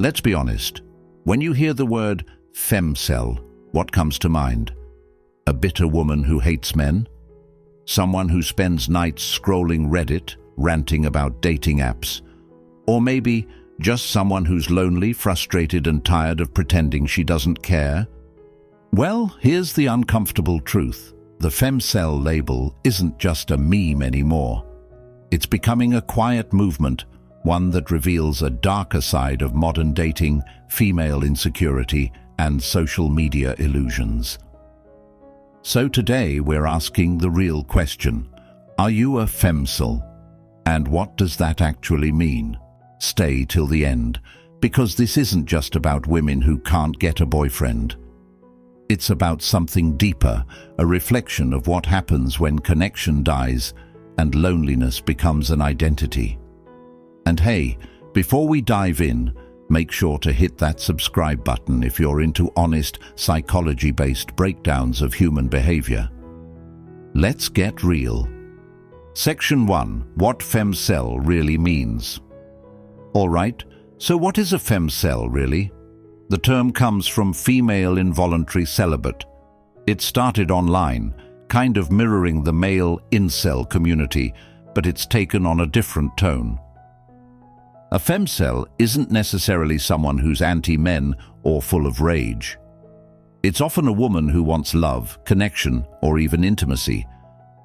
Let's be honest. When you hear the word femcel, what comes to mind? A bitter woman who hates men? Someone who spends nights scrolling Reddit, ranting about dating apps? Or maybe just someone who's lonely, frustrated, and tired of pretending she doesn't care? Well, here's the uncomfortable truth. The femcel label isn't just a meme anymore. It's becoming a quiet movement, one that reveals a darker side of modern dating, female insecurity, and social media illusions. So today we're asking the real question: are you a femcel? And what does that actually mean? Stay till the end, because this isn't just about women who can't get a boyfriend. It's about something deeper, a reflection of what happens when connection dies and loneliness becomes an identity. And hey, before we dive in, make sure to hit that subscribe button if you're into honest, psychology-based breakdowns of human behavior. Let's get real. Section 1. What femcel really means. Alright, so what is a femcel really? The term comes from female involuntary celibate. It started online, kind of mirroring the male incel community, but it's taken on a different tone. A femcel isn't necessarily someone who's anti-men or full of rage. It's often a woman who wants love, connection, or even intimacy,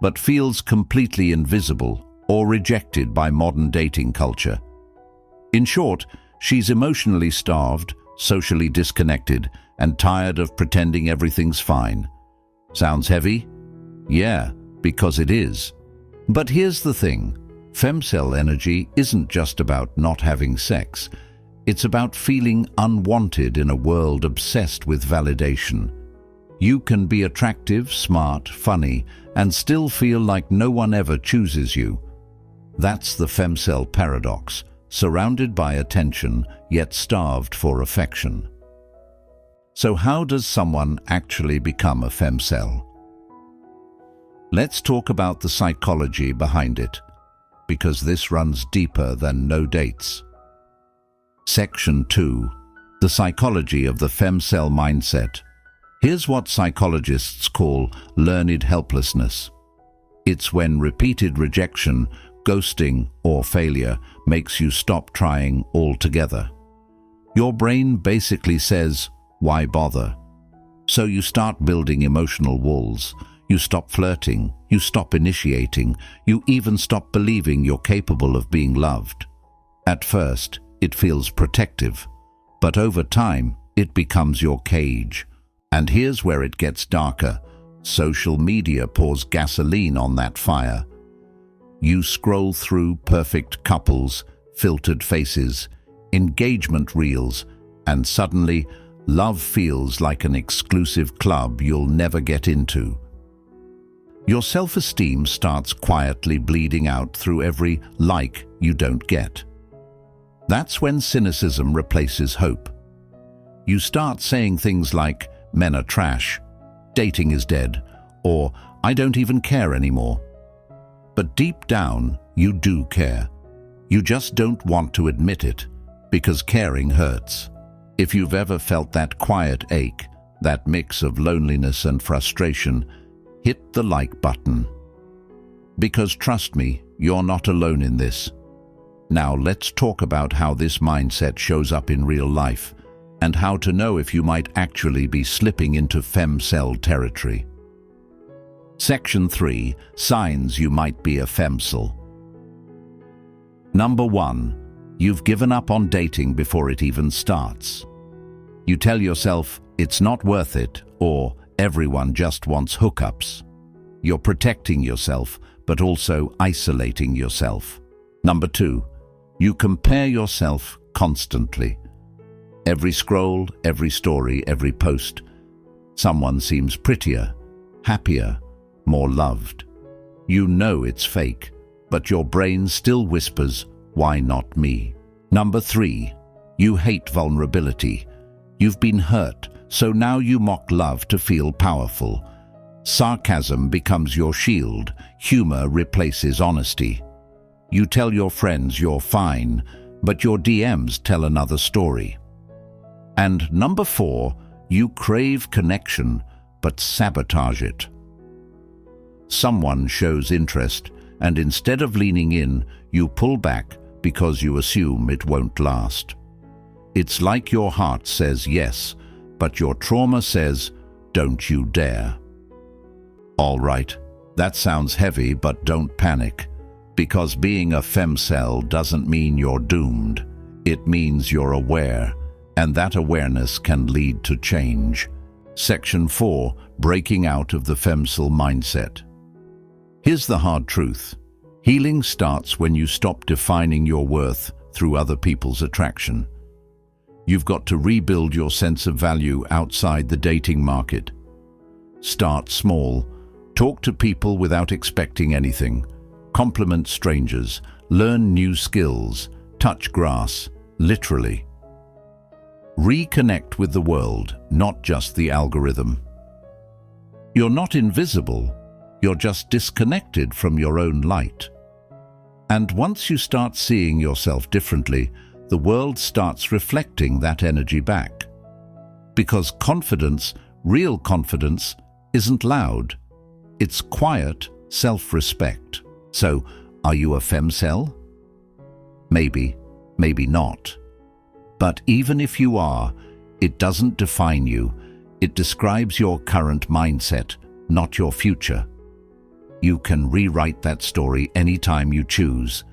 but feels completely invisible or rejected by modern dating culture. In short, she's emotionally starved, socially disconnected, and tired of pretending everything's fine. Sounds heavy? Yeah, because it is. But here's the thing. Femcel energy isn't just about not having sex. It's about feeling unwanted in a world obsessed with validation. You can be attractive, smart, funny, and still feel like no one ever chooses you. That's the femcel paradox, surrounded by attention, yet starved for affection. So how does someone actually become a femcel? Let's talk about the psychology behind it, because this runs deeper than no dates. Section 2. The psychology of the femcel mindset. Here's what psychologists call learned helplessness. It's when repeated rejection, ghosting, or failure makes you stop trying altogether. Your brain basically says, why bother? So you start building emotional walls. You stop flirting, you stop initiating, you even stop believing you're capable of being loved. At first, it feels protective, but over time, it becomes your cage. And here's where it gets darker. Social media pours gasoline on that fire. You scroll through perfect couples, filtered faces, engagement reels, and suddenly, love feels like an exclusive club you'll never get into. Your self-esteem starts quietly bleeding out through every like you don't get. That's when cynicism replaces hope. You start saying things like, men are trash, dating is dead, or I don't even care anymore. But deep down, you do care. You just don't want to admit it, because caring hurts. If you've ever felt that quiet ache, that mix of loneliness and frustration, hit the like button. Because trust me, you're not alone in this. Now let's talk about how this mindset shows up in real life, and how to know if you might actually be slipping into femcel territory. Section 3. Signs you might be a femcel. Number 1. You've given up on dating before it even starts. You tell yourself, it's not worth it, or everyone just wants hookups. You're protecting yourself, but also isolating yourself. Number 2. You compare yourself constantly. Every scroll, every story, every post, someone seems prettier, happier, more loved. You know it's fake, but your brain still whispers, why not me? Number 3. You hate vulnerability. You've been hurt, so now you mock love to feel powerful. Sarcasm becomes your shield. Humor replaces honesty. You tell your friends you're fine, but your DMs tell another story. And number 4, you crave connection but sabotage it. Someone shows interest, and instead of leaning in, you pull back because you assume it won't last. It's like your heart says yes, but your trauma says, don't you dare. All right, that sounds heavy, but don't panic, because being a femcel doesn't mean you're doomed. It means you're aware, and that awareness can lead to change. Section 4, breaking out of the femcel mindset. Here's the hard truth. Healing starts when you stop defining your worth through other people's attraction. You've got to rebuild your sense of value outside the dating market. Start small. Talk to people without expecting anything. Compliment strangers. Learn new skills. Touch grass, literally. Reconnect with the world, not just the algorithm. You're not invisible. You're just disconnected from your own light. And once you start seeing yourself differently, the world starts reflecting that energy back. Because confidence, real confidence, isn't loud. It's quiet self-respect. So, are you a femcel? Maybe, maybe not. But even if you are, it doesn't define you. It describes your current mindset, not your future. You can rewrite that story anytime you choose.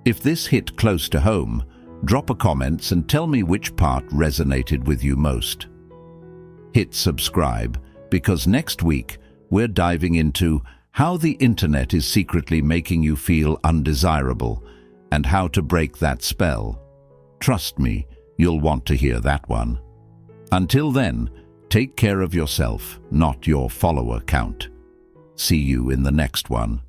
If this hit close to home, drop a comment and tell me which part resonated with you most. Hit subscribe, because next week we're diving into how the internet is secretly making you feel undesirable and how to break that spell. Trust me, you'll want to hear that one. Until then, take care of yourself, not your follower count. See you in the next one.